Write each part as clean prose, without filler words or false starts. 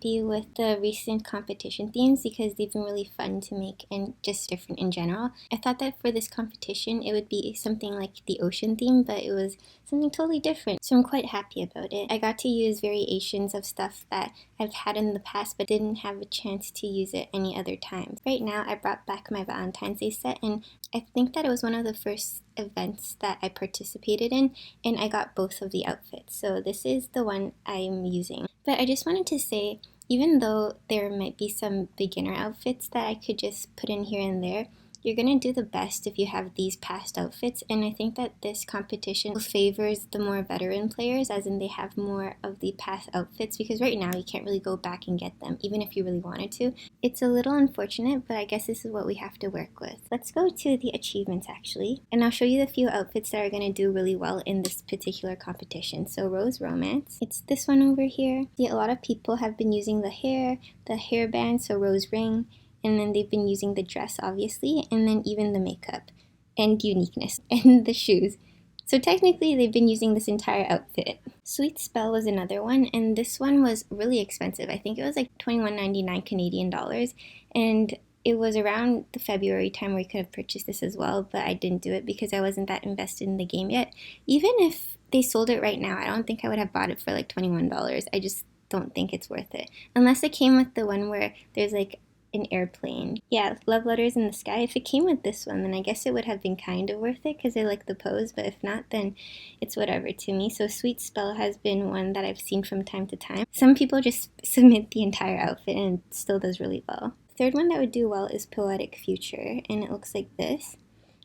happy with the recent competition themes because they've been really fun to make and just different in general. I thought that for this competition it would be something like the ocean theme, but it was something totally different. So I'm quite happy about it. I got to use variations of stuff that I've had in the past but didn't have a chance to use it any other time. Right now I brought back my Valentine's Day set, and I think that it was one of the first events that I participated in, and I got both of the outfits. So this is the one I'm using. But I just wanted to say, even though there might be some beginner outfits that I could just put in here and there, you're going to do the best if you have these past outfits, and I think that this competition favors the more veteran players, as in they have more of the past outfits, because right now you can't really go back and get them, even if you really wanted to. It's a little unfortunate, but I guess this is what we have to work with. Let's go to the achievements actually, and I'll show you the few outfits that are going to do really well in this particular competition. So Rose Romance, it's this one over here. See, a lot of people have been using the hairband, so Rose Ring, and then they've been using the dress obviously, and then even the makeup and uniqueness and the shoes. So technically they've been using this entire outfit. Sweet Spell was another one, and this one was really expensive. I think it was like $21.99 Canadian dollars, and it was around the February time where you could have purchased this as well, but I didn't do it because I wasn't that invested in the game yet. Even if they sold it right now, I don't think I would have bought it for like $21. I just don't think it's worth it. Unless it came with the one where there's like an airplane. Yeah, Love Letters in the Sky. If it came with this one, then I guess it would have been kind of worth it because I like the pose, but if not, then it's whatever to me. So Sweet Spell has been one that I've seen from time to time. Some people just submit the entire outfit and it still does really well. The third one that would do well is Poetic Future, and it looks like this.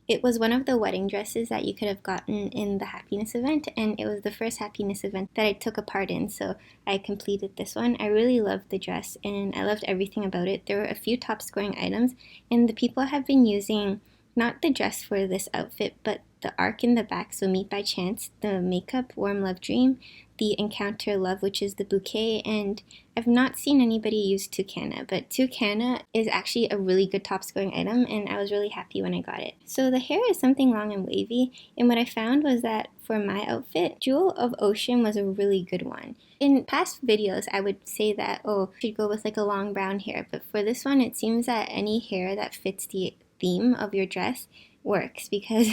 It was one of the wedding dresses that you could have gotten in the happiness event, and it was the first happiness event that I took a part in, so I completed this one. I really loved the dress, and I loved everything about it. There were a few top scoring items, and the people have been using not the dress for this outfit, but the arc in the back, so Meet by Chance, the makeup, Warm Love Dream, the Encounter Love, which is the bouquet, and I've not seen anybody use Toucana, but Toucana is actually a really good top scoring item, and I was really happy when I got it. So the hair is something long and wavy, and what I found was that for my outfit, Jewel of Ocean was a really good one. In past videos, I would say that, oh, you should go with like a long brown hair, but for this one, it seems that any hair that fits the theme of your dress works, because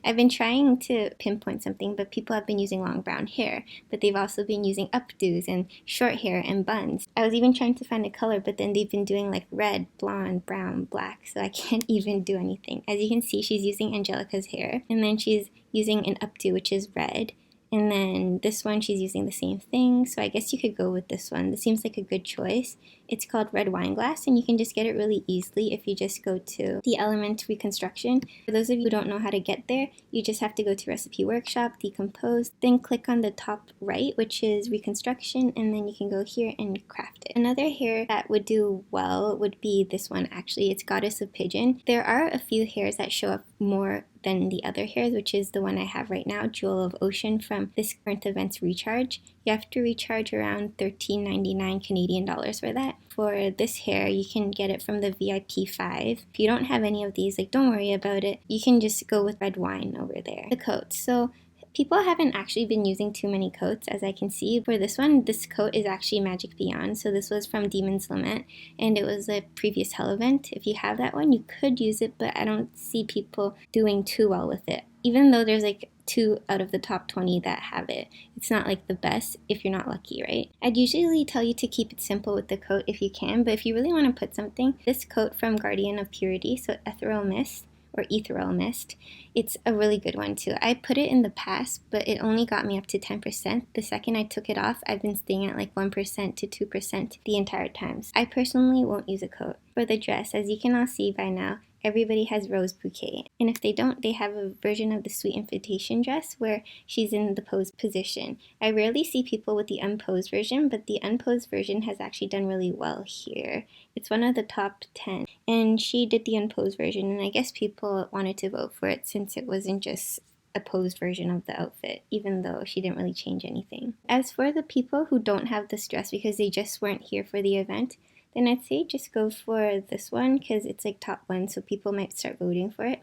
I've been trying to pinpoint something, but people have been using long brown hair, but they've also been using updos and short hair and buns. I was even trying to find a color, but then they've been doing like red, blonde, brown, black, so I can't even do anything. As you can see, she's using Angelica's hair, and then she's using an updo, which is red. And then this one, she's using the same thing, so I guess you could go with this one. This seems like a good choice. It's called Red Wine Glass, and you can just get it really easily if you just go to the Element Reconstruction. For those of you who don't know how to get there, you just have to go to Recipe Workshop, Decompose, then click on the top right, which is Reconstruction, and then you can go here and craft it. Another hair that would do well would be this one actually. It's Goddess of Pigeon. There are a few hairs that show up more than the other hairs, which is the one I have right now, Jewel of Ocean, from this current event's recharge. You have to recharge around $13.99 Canadian dollars for that. For this hair, you can get it from the VIP 5. If you don't have any of these, like, don't worry about it. You can just go with red wine over there. The coats. So people haven't actually been using too many coats, as I can see. For this one, this coat is actually Magic Beyond. So this was from Demon's Lament, and it was a previous Hell event. If you have that one, you could use it, but I don't see people doing too well with it. Even though there's like 2 out of the top 20 that have it. It's not like the best if you're not lucky, right? I'd usually tell you to keep it simple with the coat if you can, but if you really want to put something, this coat from Guardian of Purity, so Ethereal Mist, or Ethereal Mist, it's a really good one too. I put it in the past, but it only got me up to 10%. The second I took it off, I've been staying at like 1% to 2% the entire time. So I personally won't use a coat. For the dress, as you can all see by now, everybody has Rose Bouquet. And if they don't, they have a version of the Sweet Invitation dress where she's in the posed position. I rarely see people with the unposed version, but the unposed version has actually done really well here. It's one of the top 10. And she did the unposed version, and I guess people wanted to vote for it since it wasn't just a posed version of the outfit, even though she didn't really change anything. As for the people who don't have this dress because they just weren't here for the event, then I'd say just go for this one because it's like top 1, so people might start voting for it.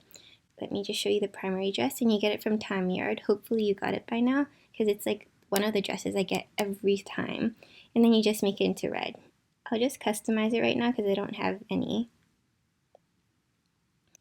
Let me just show you the primary dress, and you get it from Time Yard. Hopefully you got it by now because it's like one of the dresses I get every time. And then you just make it into red. I'll just customize it right now because I don't have any.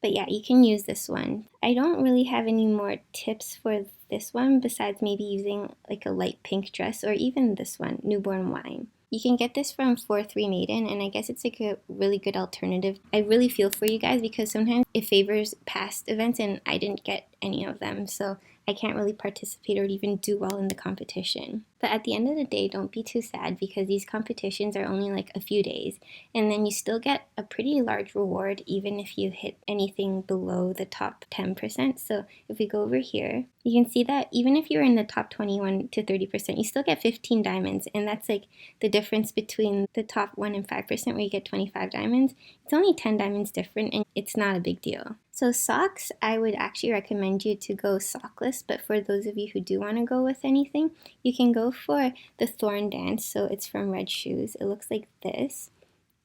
But yeah, you can use this one. I don't really have any more tips for this one besides maybe using like a light pink dress, or even this one, Newborn Wine. You can get this from 4-3 Maiden, and I guess it's like a really good alternative. I really feel for you guys because sometimes it favors past events and I didn't get any of them, so I can't really participate or even do well in the competition. But at the end of the day, don't be too sad because these competitions are only like a few days, and then you still get a pretty large reward even if you hit anything below the top 10%. So if we go over here, you can see that even if you're in the top 21 to 30%, you still get 15 diamonds, and that's like the difference between the top 1 and 5% where you get 25 diamonds. It's only 10 diamonds different, and it's not a big deal. So socks, I would actually recommend you to go sockless, but for those of you who do want to go with anything, you can go for the Thorn Dance. So it's from Red Shoes. It looks like this.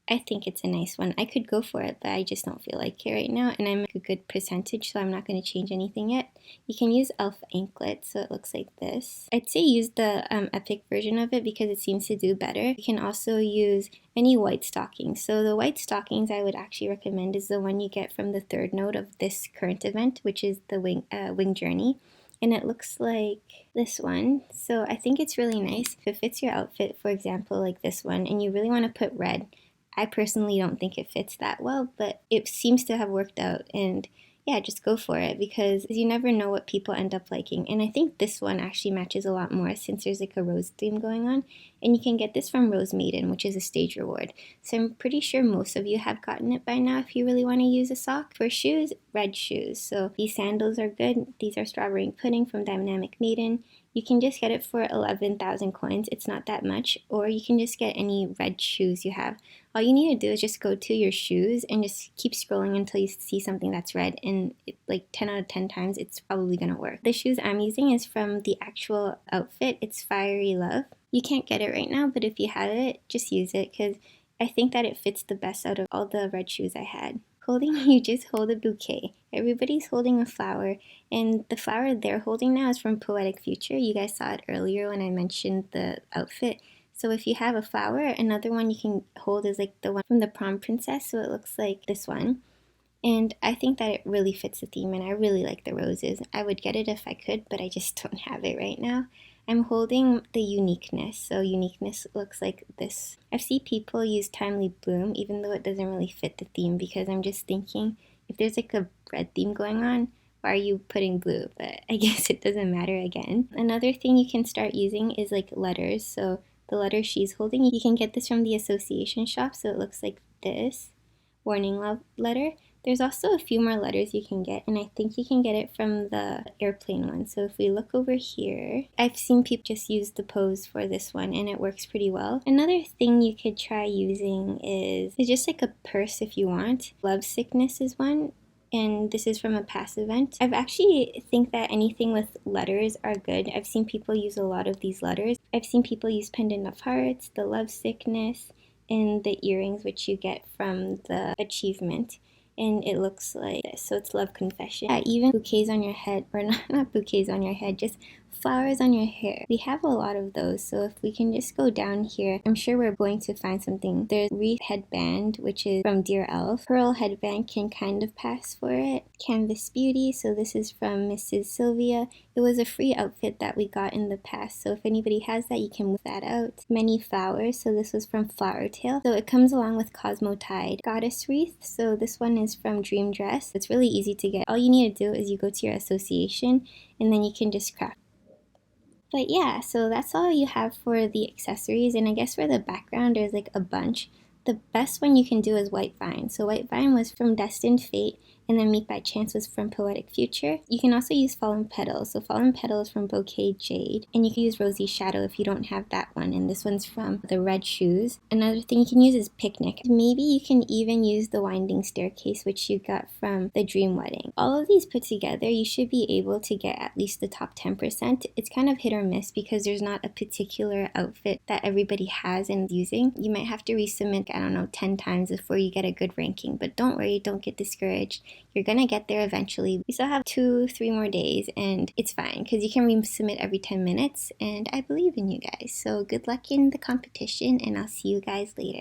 I think it's a nice one. I could go for it, but I just don't feel like it right now, and I'm a good percentage, so I'm not going to change anything yet. You can use Elf Anklet, so it looks like this. I'd say use the Epic version of it because it seems to do better. You can also use any white stockings. So the white stockings I would actually recommend is the one you get from the third node of this current event, which is the Wing Journey. And it looks like this one. So I think it's really nice. If it fits your outfit, for example, like this one, and you really want to put red, I personally don't think it fits that well, but it seems to have worked out, and yeah, just go for it because you never know what people end up liking. And I think this one actually matches a lot more since there's like a rose theme going on, and you can get this from Rose Maiden, which is a stage reward. So I'm pretty sure most of you have gotten it by now if you really want to use a sock. For shoes, Red Shoes. So these sandals are good. These are Strawberry Pudding from Dynamic Maiden. You can just get it for 11,000 coins. It's not that much. Or you can just get any red shoes you have. All you need to do is just go to your shoes and just keep scrolling until you see something that's red, and like 10 out of 10 times it's probably gonna work. The shoes I'm using is from the actual outfit. It's Fiery Love. You can't get it right now, but if you have it, just use it because I think that it fits the best out of all the red shoes I had. You just hold a bouquet. Everybody's holding a flower, and the flower they're holding now is from Poetic Future. You guys saw it earlier when I mentioned the outfit. So if you have a flower, another one you can hold is like the one from the Prom Princess, so it looks like this one. And I think that it really fits the theme, and I really like the roses. I would get it if I could, but I just don't have it right now. I'm holding the Uniqueness, so Uniqueness looks like this. I've seen people use Timely Bloom, even though it doesn't really fit the theme, because I'm just thinking, if there's like a red theme going on, why are you putting blue? But I guess it doesn't matter again. Another thing you can start using is like letters. So the letter she's holding, you can get this from the association shop, so it looks like this. Warning love letter. There's also a few more letters you can get, and I think you can get it from the airplane one. So if we look over here, I've seen people just use the pose for this one, and it works pretty well. Another thing you could try using is just like a purse if you want. Love Sickness is one, and this is from a past event. I've actually think that anything with letters are good. I've seen people use a lot of these letters. I've seen people use Pendant of Hearts, the Love Sickness, and the earrings, which you get from the achievement. And it looks like this. So it's Love Confession. Yeah, even bouquets on your head, or not bouquets on your head, just flowers on your hair. We have a lot of those, so if we can just go down here, I'm sure we're going to find something. There's Wreath Headband, which is from Dear Elf. Pearl Headband can kind of pass for it. Canvas Beauty, so this is from Mrs. Sylvia. It was a free outfit that we got in the past, so if anybody has that, you can move that out. Many Flowers, so this was from Flower Tale. So it comes along with Cosmo Tide. Goddess Wreath, so this one is from Dream Dress. It's really easy to get. All you need to do is you go to your association, and then you can just craft. But yeah, so that's all you have for the accessories, and I guess for the background there's like a bunch. The best one you can do is White Vine. So White Vine was from Destined Fate, and then Meet by Chance was from Poetic Future. You can also use Fallen Petals. So Fallen Petals from Bouquet Jade, and you can use Rosy Shadow if you don't have that one, and this one's from the Red Shoes. Another thing you can use is Picnic. Maybe you can even use the Winding Staircase, which you got from the Dream Wedding. All of these put together, you should be able to get at least the top 10%. It's kind of hit or miss because there's not a particular outfit that everybody has and using. You might have to resubmit, I don't know, 10 times before you get a good ranking, but don't worry, don't get discouraged. You're gonna get there eventually. We still have 2-3 more days, and it's fine because you can resubmit every 10 minutes, and I believe in you guys. So good luck in the competition, and I'll see you guys later.